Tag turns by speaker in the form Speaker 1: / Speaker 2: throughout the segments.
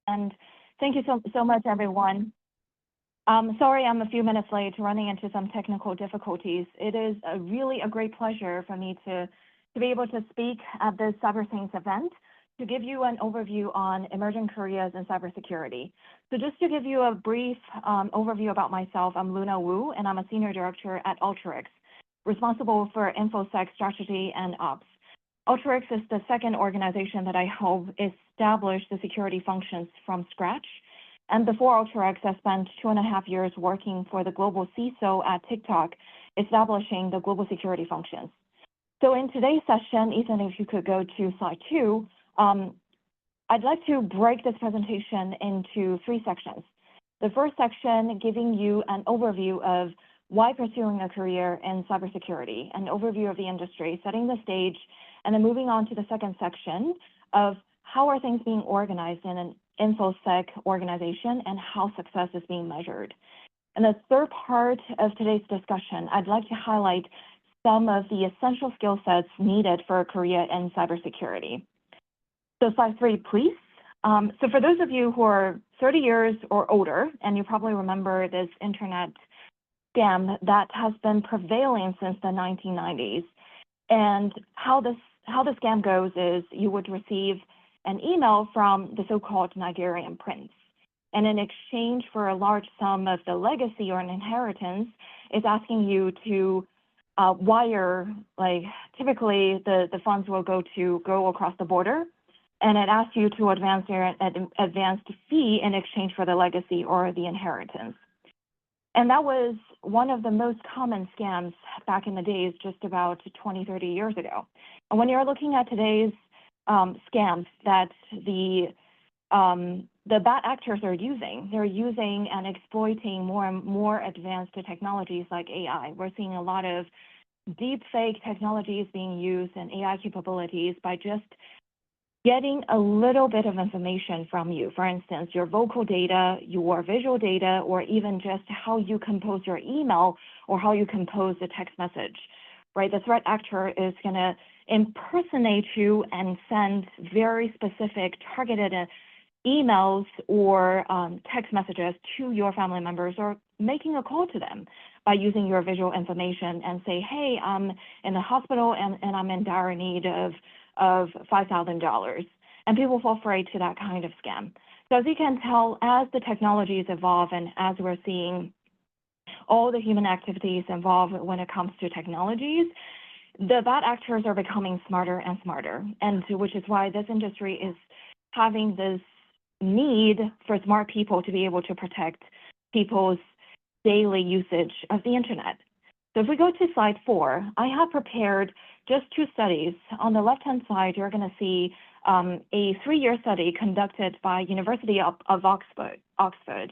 Speaker 1: And thank you so much, everyone. Sorry, I'm a few minutes late, running into some technical difficulties. It is really a great pleasure for me to be able to speak at this CyberSaints event to give you an overview on emerging careers in cybersecurity. So just to give you a brief overview about myself, I'm Luna Wu, and I'm a Senior Director at Ultrix, responsible for InfoSec strategy and ops. Ultrix is the second organization that I help establish the security functions from scratch. And before Ultrix, I spent 2.5 years working for the global CISO at TikTok, establishing the global security functions. So in today's session, Ethan, if you could go to slide 2, I'd like to break this presentation into 3 sections. The first section giving you an overview of why pursuing a career in cybersecurity, an overview of the industry, setting the stage, and then moving on to the second section of how are things being organized in an InfoSec organization and how success is being measured. And the third part of today's discussion, I'd like to highlight some of the essential skill sets needed for a career in cybersecurity. So slide 3, please. So for those of you who are 30 years or older, and you probably remember this internet scam that has been prevailing since the 1990s. And how the scam goes is you would receive an email from the so-called Nigerian prince. And in exchange for a large sum of the legacy or an inheritance, is asking you to wire, like typically the funds will go across the border, and it asks you to advance your advanced fee in exchange for the legacy or the inheritance. And that was one of the most common scams back in the days, just about 20, 30 years ago. And when you're looking at today's scams that the bad actors are using, they're using and exploiting more and more advanced technologies like AI. We're seeing a lot of deep fake technologies being used and AI capabilities by just getting a little bit of information from you. For instance, your vocal data, your visual data, or even just how you compose your email or how you compose a text message, right? The threat actor is going to impersonate you and send very specific targeted emails or text messages to your family members, or making a call to them by using your visual information and say, hey, I'm in the hospital and I'm in dire need of $5,000. And people fall prey to that kind of scam. So as you can tell, as the technologies evolve and as we're seeing all the human activities involved when it comes to technologies, the bad actors are becoming smarter and smarter, and which is why this industry is having this need for smart people to be able to protect people's daily usage of the internet. So if we go to slide 4, I have prepared just 2 studies. On the left-hand side, you're going to see a 3-year study conducted by University of Oxford.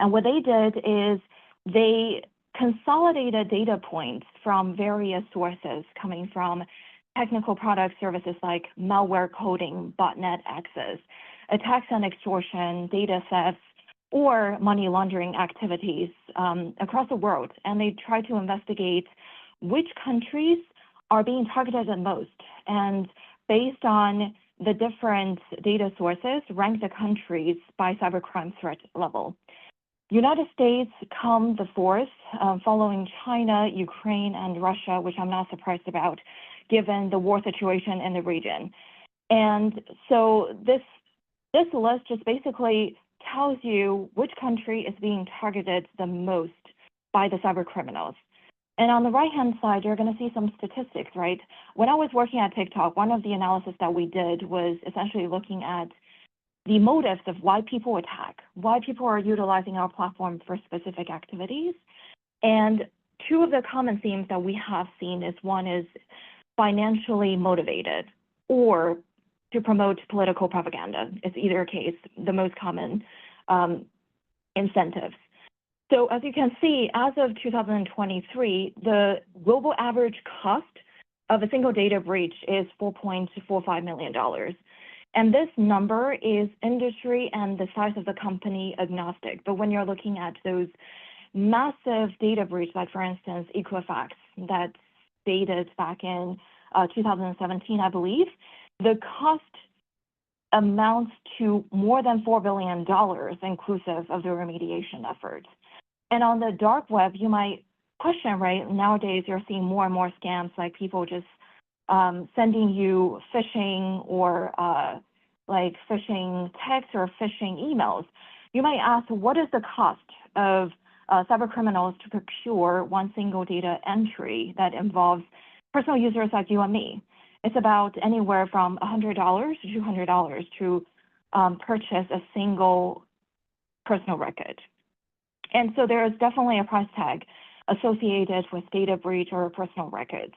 Speaker 1: And what they did is they consolidated data points from various sources coming from technical product services like malware coding, botnet access, attacks and extortion, data thefts, or money laundering activities across the world. And they try to investigate which countries are being targeted the most. And based on the different data sources, rank the countries by cybercrime threat level. United States come the 4th, following China, Ukraine, and Russia, which I'm not surprised about, given the war situation in the region. And so this list just basically tells you which country is being targeted the most by the cyber criminals. And on the right-hand side, you're going to see some statistics, right? When I was working at TikTok, one of the analysis that we did was essentially looking at the motives of why people attack, why people are utilizing our platform for specific activities. And 2 of the common themes that we have seen is one is financially motivated or to promote political propaganda. It's either case, the most common incentives. So as you can see, as of 2023, the global average cost of a single data breach is $4.45 million. And this number is industry and the size of the company agnostic. But when you're looking at those massive data breach, like for instance, Equifax, that dated back in 2017, I believe, the cost amounts to more than $4 billion, inclusive of the remediation efforts. And on the dark web, you might question, right? Nowadays, you're seeing more and more scams, like people just sending you phishing or like phishing texts or phishing emails. You might ask, what is the cost of cyber criminals to procure one single data entry that involves personal users like you and me? It's about anywhere from $100 to $200 to purchase a single personal record. And so there is definitely a price tag associated with data breach or personal records.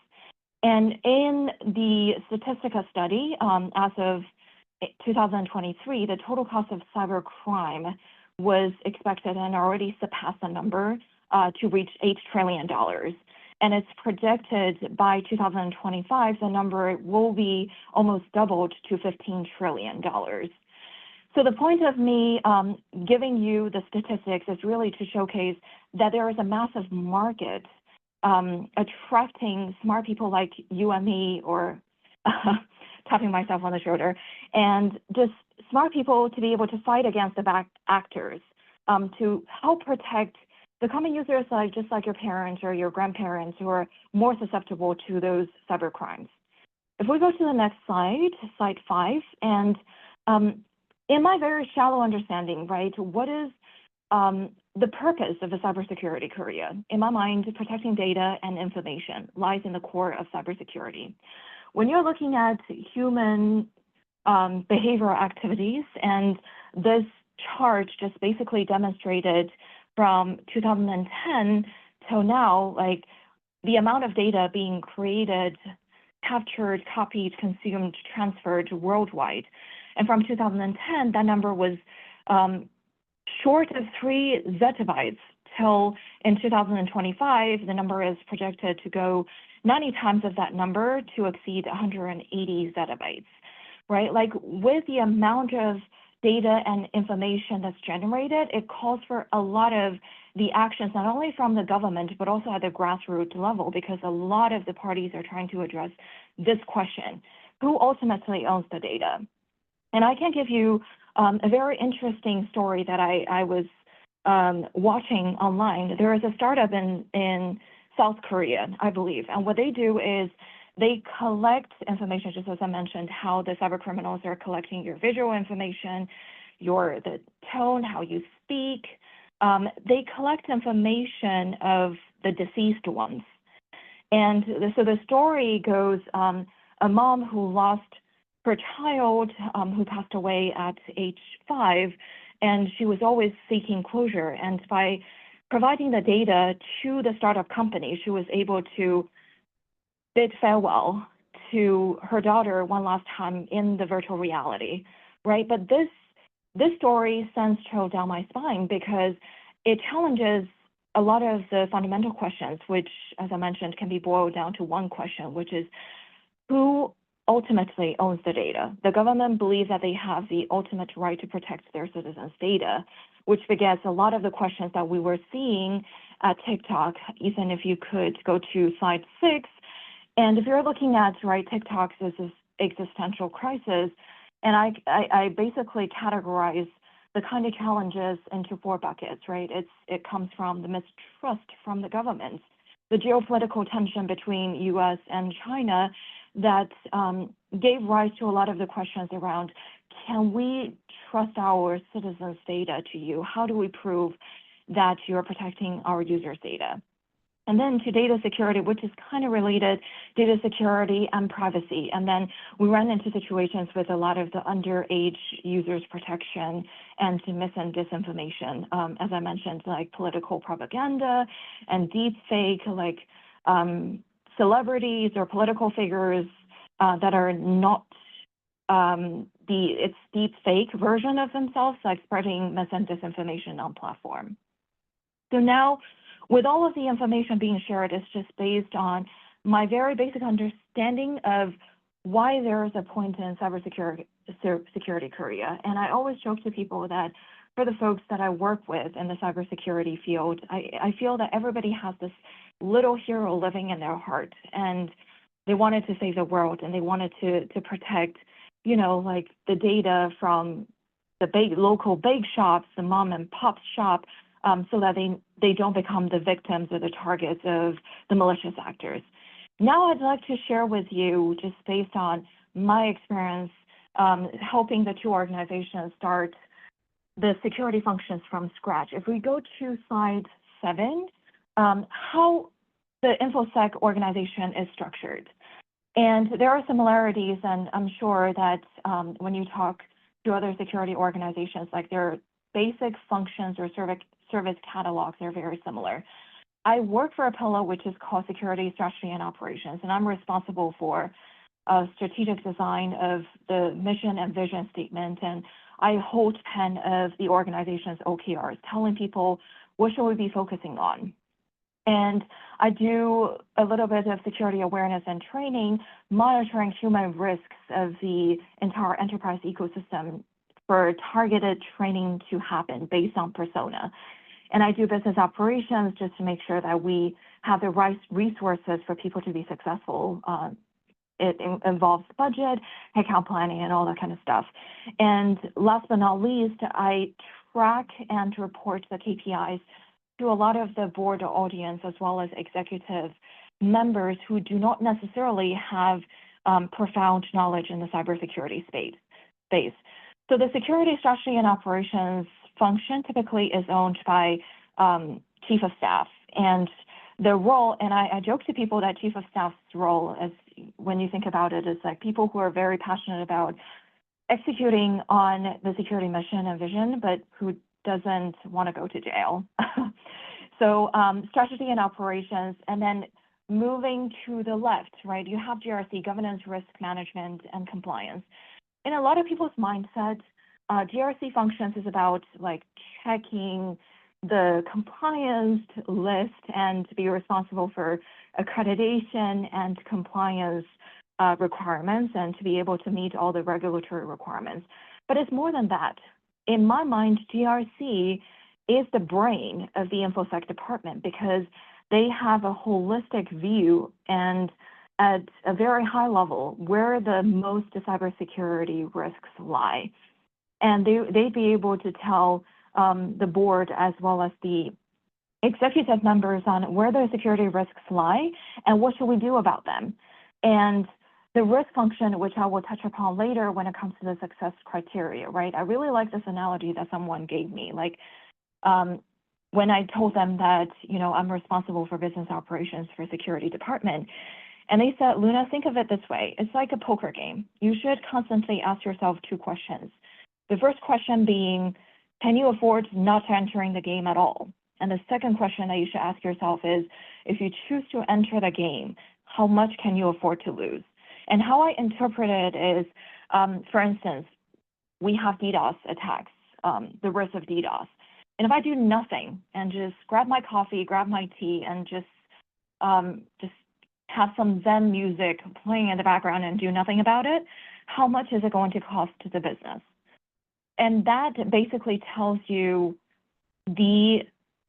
Speaker 1: And in the Statistica study, as of 2023, the total cost of cybercrime was expected and already surpassed the number to reach $8 trillion. And it's projected by 2025, the number will be almost doubled to $15 trillion. So the point of me giving you the statistics is really to showcase that there is a massive market attracting smart people like you and me, or tapping myself on the shoulder, and just smart people to be able to fight against the bad actors, to help protect the common users, like just like your parents or your grandparents, who are more susceptible to those cyber crimes. If we go to the next slide, slide 5, and in my very shallow understanding, right, what is the purpose of a cybersecurity career? In my mind, protecting data and information lies in the core of cybersecurity. When you're looking at human behavioral activities, and this chart just basically demonstrated from 2010 till now, like the amount of data being created, captured, copied, consumed, transferred worldwide. And from 2010, that number was short of 3 zettabytes till in 2025, the number is projected to go 90 times of that number to exceed 180 zettabytes, right? Like with the amount of data and information that's generated, it calls for a lot of the actions, not only from the government, but also at the grassroots level, because a lot of the parties are trying to address this question: who ultimately owns the data? And I can give you a very interesting story that I was watching online. There is a startup in South Korea, I believe, and what they do is they collect information, just as I mentioned, how the cyber criminals are collecting your visual information, the tone, how you speak. They collect information of the deceased ones. And so the story goes, a mom who lost her child, who passed away at age 5, and she was always seeking closure. And by providing the data to the startup company, she was able to bid farewell to her daughter one last time in the virtual reality, right? But this story sends chill down my spine, because it challenges a lot of the fundamental questions, which, as I mentioned, can be boiled down to one question, which is who ultimately owns the data? The government believes that they have the ultimate right to protect their citizens' data, which begets a lot of the questions that we were seeing at TikTok. Ethan, if you could go to slide 6. And if you're looking at, right, TikTok's this existential crisis, and I basically categorize the kind of challenges into 4 buckets, right? It comes from the mistrust from the government, the geopolitical tension between U.S. and China that gave rise to a lot of the questions around, can we trust our citizens' data to you? How do we prove that you're protecting our users' data? And then to data security, which is kind of related, data security and privacy. And then we run into situations with a lot of the underage users protection and mis and disinformation. As I mentioned, like political propaganda and deep fake, like celebrities or political figures that are not it's deep fake version of themselves, like spreading mis and disinformation on platform. So now, with all of the information being shared, it's just based on my very basic understanding of why there is a point in cybersecurity career. And I always joke to people that for the folks that I work with in the cybersecurity field, I feel that everybody has this little hero living in their heart, and they wanted to save the world, and they wanted to protect like the data from the local bake shops, the mom and pop shop, so that they don't become the victims or the targets of the malicious actors. Now I'd like to share with you, just based on my experience, helping the two organizations start the security functions from scratch. If we go to slide 7, how the InfoSec organization is structured. And there are similarities, and I'm sure that when you talk to other security organizations, like their basic functions or service catalogs are very similar. I work for a pillar which is called Security Strategy and Operations, and I'm responsible for strategic design of the mission and vision statement, and I hold pen of the organization's OKRs, telling people what should we be focusing on. And I do a little bit of security awareness and training, monitoring human risks of the entire enterprise ecosystem for targeted training to happen based on persona. And I do business operations just to make sure that we have the right resources for people to be successful. It involves budget, account planning, and all that kind of stuff. And last but not least, I track and report the KPIs to a lot of the board audience as well as executive members who do not necessarily have profound knowledge in the cybersecurity space. So the security strategy and operations function typically is owned by chief of staff, and the role, and I joke to people that chief of staff's role, as when you think about it, is like people who are very passionate about executing on the security mission and vision, but who doesn't want to go to jail. So strategy and operations, and then moving to the left, right, you have GRC, governance, risk management, and compliance. In a lot of people's mindset, GRC functions is about like checking the compliance list and to be responsible for accreditation and compliance requirements and to be able to meet all the regulatory requirements. But it's more than that. In my mind, GRC is the brain of the InfoSec department because they have a holistic view and at a very high level where the most cybersecurity risks lie. And they'd be able to tell the board as well as the executive members on where the security risks lie and what should we do about them. And the risk function, which I will touch upon later when it comes to the success criteria, right? I really like this analogy that someone gave me. Like when I told them that, I'm responsible for business operations for security department, and they said, Luna, think of it this way. It's like a poker game. You should constantly ask yourself 2 questions. The first question being, can you afford not entering the game at all? And the second question that you should ask yourself is, if you choose to enter the game, how much can you afford to lose? And how I interpret it is, for instance, we have DDoS attacks, the risk of DDoS. And if I do nothing and just grab my coffee, grab my tea, and just have some Zen music playing in the background and do nothing about it, how much is it going to cost to the business? And that basically tells you the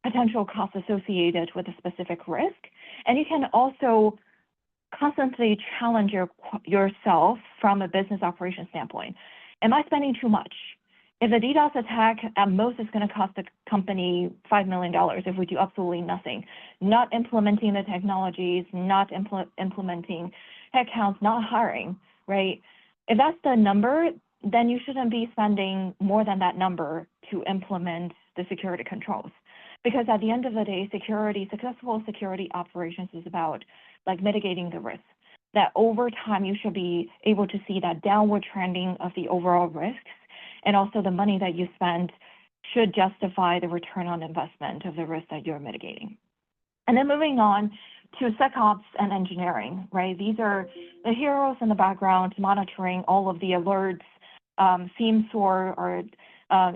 Speaker 1: potential costs associated with a specific risk. And you can also constantly challenge yourself from a business operation standpoint. Am I spending too much? If a DDoS attack at most is going to cost the company $5 million if we do absolutely nothing, not implementing the technologies, not implementing headcounts, not hiring, right? If that's the number, then you shouldn't be spending more than that number to implement the security controls. Because at the end of the day, successful security operations is about like mitigating the risk. That over time, you should be able to see that downward trending of the overall risks, and also the money that you spend should justify the return on investment of the risk that you're mitigating. And then moving on to SecOps and engineering, right? These are the heroes in the background monitoring all of the alerts, SIEM SOAR, or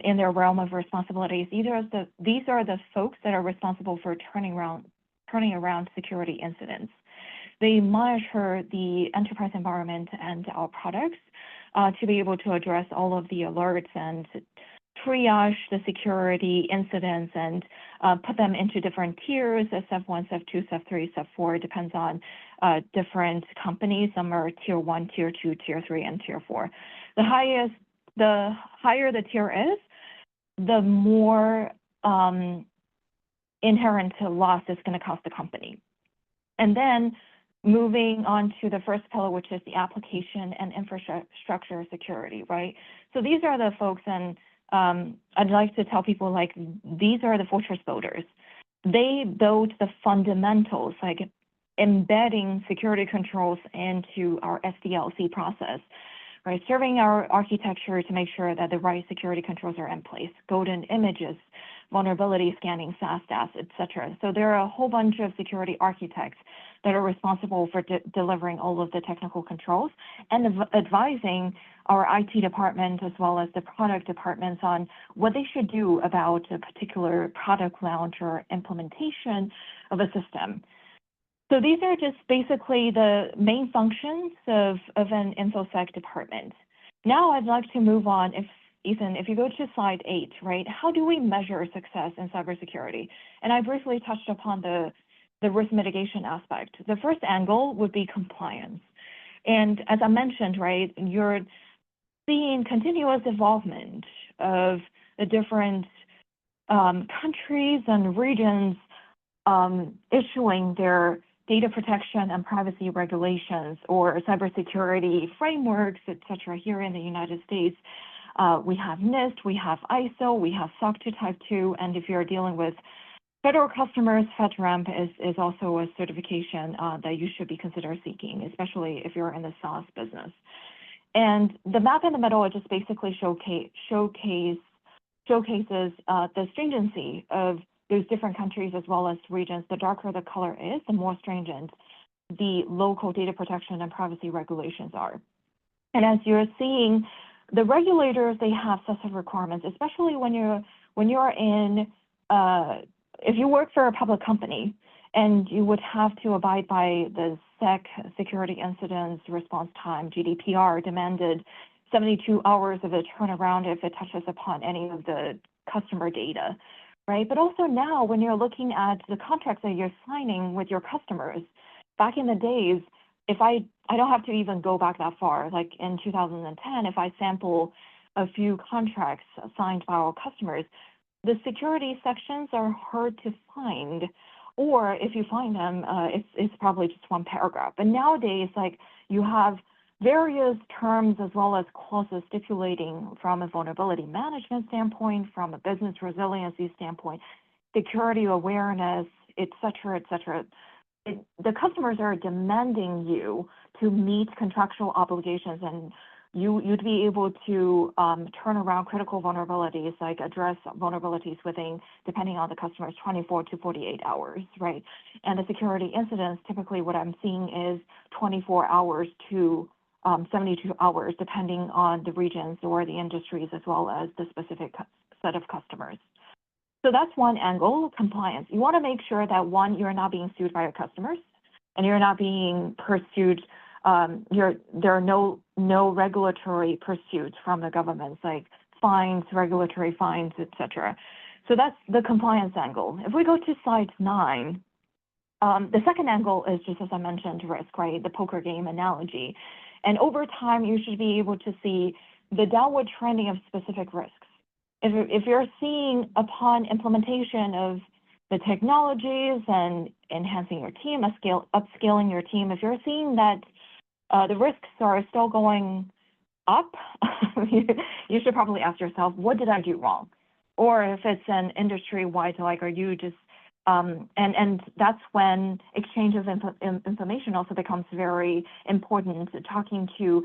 Speaker 1: in their realm of responsibilities. These are the folks that are responsible for turning around security incidents. They monitor the enterprise environment and our products to be able to address all of the alerts and triage the security incidents and put them into different tiers, step 1, step 2, step 3, step 4, depends on different companies. Some are tier 1, tier 2, tier 3, and tier 4. the higher the tier is, the more inherent loss is going to cost the company. And then moving on to the first pillar, which is the application and infrastructure security, right? So these are the folks, and I'd like to tell people, like, these are the fortress builders. They build the fundamentals, like embedding security controls into our SDLC process, right? Serving our architecture to make sure that the right security controls are in place, golden images, vulnerability scanning, SAST, et cetera. So there are a whole bunch of security architects that are responsible for delivering all of the technical controls and advising our IT department as well as the product departments on what they should do about a particular product launch or implementation of a system. So these are just basically the main functions of an InfoSec department. Now I'd like to move on, Ethan, if you go to slide 8, right? How do we measure success in cybersecurity? And I briefly touched upon the risk mitigation aspect. The first angle would be compliance. And as I mentioned, right, you're seeing continuous involvement of the different countries and regions issuing their data protection and privacy regulations or cybersecurity frameworks, et cetera, here in the United States. We have NIST, we have ISO, we have SOC 2 Type 2, and if you're dealing with federal customers, FedRAMP is also a certification that you should be considered seeking, especially if you're in the SaaS business. And the map in the middle, it just basically showcases the stringency of those different countries as well as regions. The darker the color is, the more stringent the local data protection and privacy regulations are. And as you're seeing, the regulators, they have sets of requirements, especially when you're in, if you work for a public company, and you would have to abide by the SEC, Security Incidents Response Time, GDPR, demanded 72 hours of a turnaround if it touches upon any of the customer data, right? But also now, when you're looking at the contracts that you're signing with your customers, back in the days, if I don't have to even go back that far, like in 2010, if I sample a few contracts signed by our customers, the security sections are hard to find, or if you find them, it's probably just one paragraph. But nowadays, like, you have various terms as well as clauses stipulating from a vulnerability management standpoint, from a business resiliency standpoint, security awareness, et cetera, et cetera. The customers are demanding you to meet contractual obligations, and you'd be able to turn around critical vulnerabilities, like address vulnerabilities within, depending on the customer's 24 to 48 hours, right? And the security incidents, typically what I'm seeing is 24 hours to 72 hours, depending on the regions or the industries, as well as the specific set of customers. So that's one angle, compliance. You want to make sure that, one, you're not being sued by your customers, and you're not being pursued. There are no regulatory pursuits from the governments, like fines, regulatory fines, et cetera. So that's the compliance angle. If we go to slide 9, the second angle is just, as I mentioned, risk, right? The poker game analogy. And over time, you should be able to see the downward trending of specific risks. If you're seeing upon implementation of the technologies and enhancing your team, upscaling your team, if you're seeing that the risks are still going up, you should probably ask yourself, what did I do wrong? Or if it's an industry-wide, like, are you just, and that's when exchange of information also becomes very important, talking to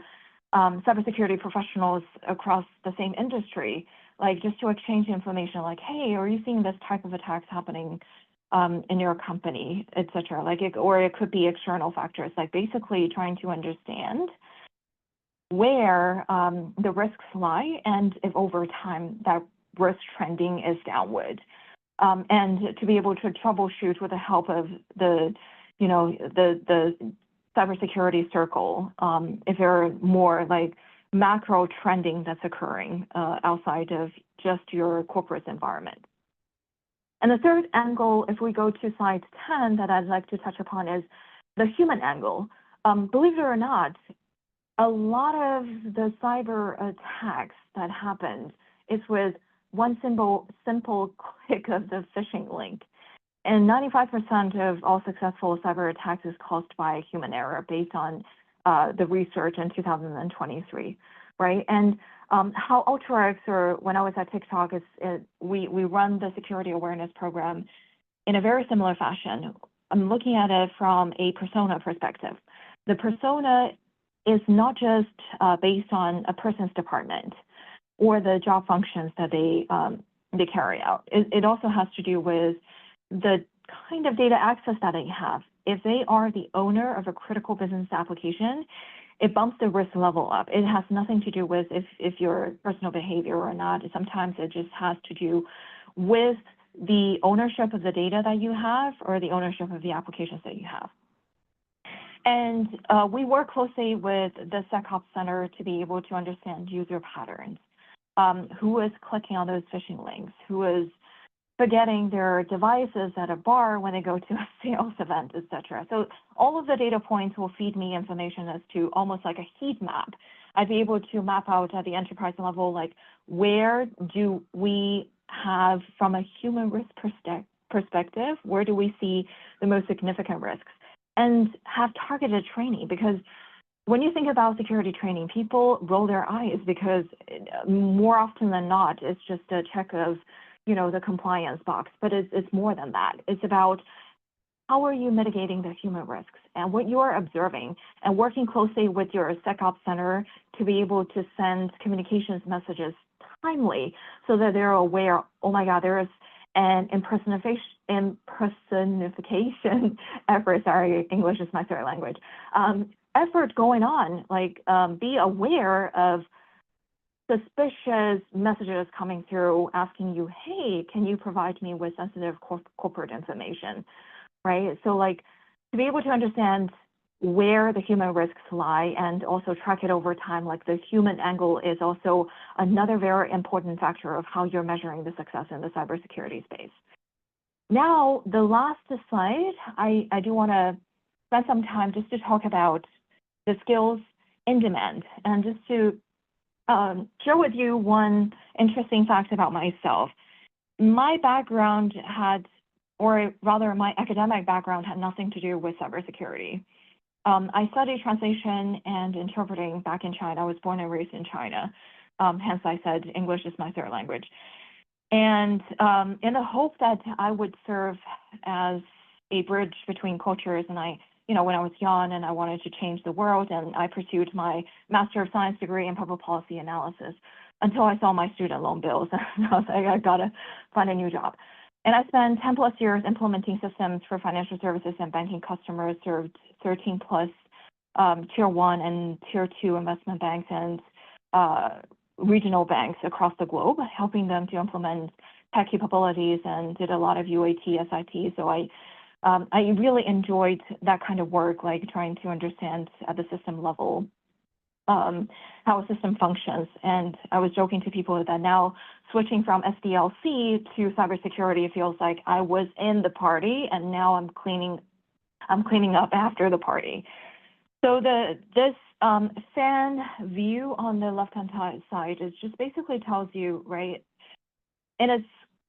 Speaker 1: cybersecurity professionals across the same industry, like just to exchange information, like, hey, are you seeing this type of attacks happening in your company, et cetera? Like, or it could be external factors, like basically trying to understand where the risks lie and if over time that risk trending is downward. And to be able to troubleshoot with the help of the cybersecurity circle, if there are more like macro trending that's occurring outside of just your corporate environment. And the third angle, if we go to slide 10, that I'd like to touch upon is the human angle. Believe it or not, a lot of the cyber attacks that happened is with one simple click of the phishing link. And 95% of all successful cyber attacks is caused by human error based on the research in 2023, right? And how UltraX, or when I was at TikTok, we run the security awareness program in a very similar fashion. I'm looking at it from a persona perspective. The persona is not just based on a person's department or the job functions that they carry out. It also has to do with the kind of data access that they have. If they are the owner of a critical business application, it bumps the risk level up. It has nothing to do with if your personal behavior or not. Sometimes it just has to do with the ownership of the data that you have or the ownership of the applications that you have. And we work closely with the SecOps Center to be able to understand user patterns. Who is clicking on those phishing links? Who is forgetting their devices at a bar when they go to a sales event, et cetera. So all of the data points will feed me information as to almost like a heat map. I'd be able to map out at the enterprise level, like where do we have, from a human risk perspective, where do we see the most significant risks? And have targeted training, because when you think about security training, people roll their eyes because more often than not, it's just a check of, the compliance box, but it's more than that. It's about how are you mitigating the human risks and what you are observing, and working closely with your SecOps Center to be able to send communications messages timely so that they're aware, oh my God, there is an impersonification effort, sorry, English is my third language, effort going on, like be aware of suspicious messages coming through asking you, hey, can you provide me with sensitive corporate information, right? So like to be able to understand where the human risks lie and also track it over time, like the human angle is also another very important factor of how you're measuring the success in the cybersecurity space. Now, the last slide, I do want to spend some time just to talk about the skills in demand, and just to share with you one interesting fact about myself. My background had, or rather my academic background had nothing to do with cybersecurity. I studied translation and interpreting back in China. I was born and raised in China. Hence I said English is my third language. And in the hope that I would serve as a bridge between cultures, and when I was young and I wanted to change the world, and I pursued my Master of Science degree in public policy analysis until I saw my student loan bills. And I was like, I gotta find a new job. And I spent 10 plus years implementing systems for financial services and banking customers, served 13 plus tier 1 and tier 2 investment banks and regional banks across the globe, helping them to implement tech capabilities, and did a lot of UAT, SIT. So I really enjoyed that kind of work, like trying to understand at the system level how a system functions. And I was joking to people that now switching from SDLC to cybersecurity feels like I was in the party and now I'm cleaning up after the party. So this fan view on the left-hand side is just basically tells you, right, in its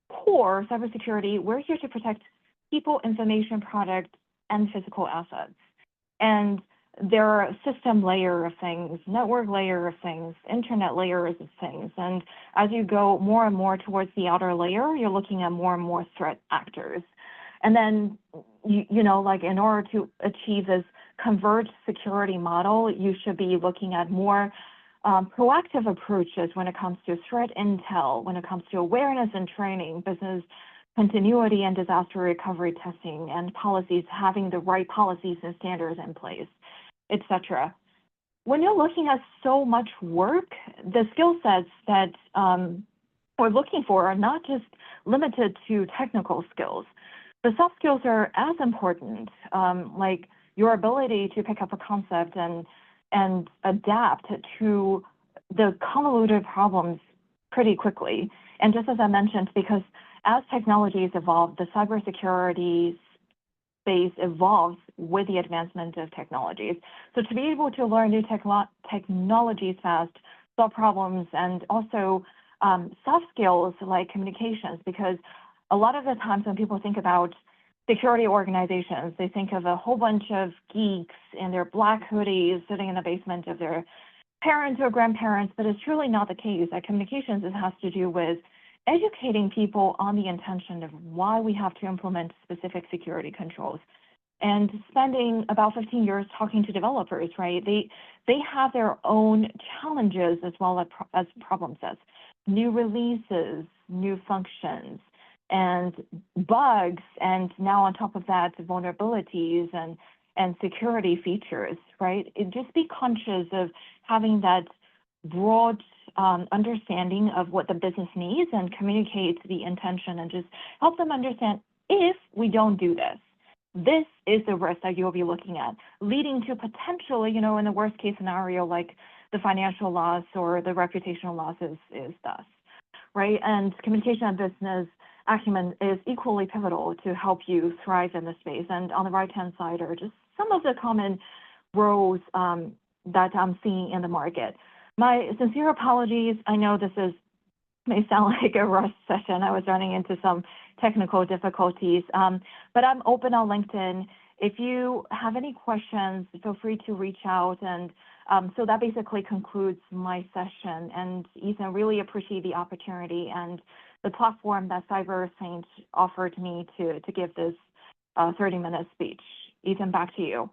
Speaker 1: core, cybersecurity, we're here to protect people, information, product, and physical assets. And there are a system layer of things, network layer of things, internet layers of things. And as you go more and more towards the outer layer, you're looking at more and more threat actors. And then, like in order to achieve this converged security model, you should be looking at more proactive approaches when it comes to threat intel, when it comes to awareness and training, business continuity and disaster recovery testing, and policies, having the right policies and standards in place, et cetera. When you're looking at so much work, the skill sets that we're looking for are not just limited to technical skills. The soft skills are as important, like your ability to pick up a concept and adapt to the convoluted problems pretty quickly. And just as I mentioned, because as technologies evolve, the cybersecurity space evolves with the advancement of technologies. So to be able to learn new technologies fast, solve problems, and also soft skills like communications, because a lot of the times when people think about security organizations, they think of a whole bunch of geeks in their black hoodies sitting in the basement of their parents or grandparents, but it's truly not the case. That communications, it has to do with educating people on the intention of why we have to implement specific security controls. And spending about 15 years talking to developers, right? They have their own challenges as well as problem sets, new releases, new functions, and bugs, and now on top of that, vulnerabilities and security features, right? Just be conscious of having that broad understanding of what the business needs and communicate the intention and just help them understand, if we don't do this, this is the risk that you'll be looking at, leading to potentially, in the worst case scenario, like the financial loss or the reputational loss is thus, right? And communication and business acumen is equally pivotal to help you thrive in this space. And on the right-hand side are just some of the common roles that I'm seeing in the market. My sincere apologies. I know this may sound like a rush session. I was running into some technical difficulties, but I'm open on LinkedIn. If you have any questions, feel free to reach out. And so that basically concludes my session. And Ethan, really appreciate the opportunity and the platform that CyberSaint offered me to give this 30-minute speech. Ethan, back to you.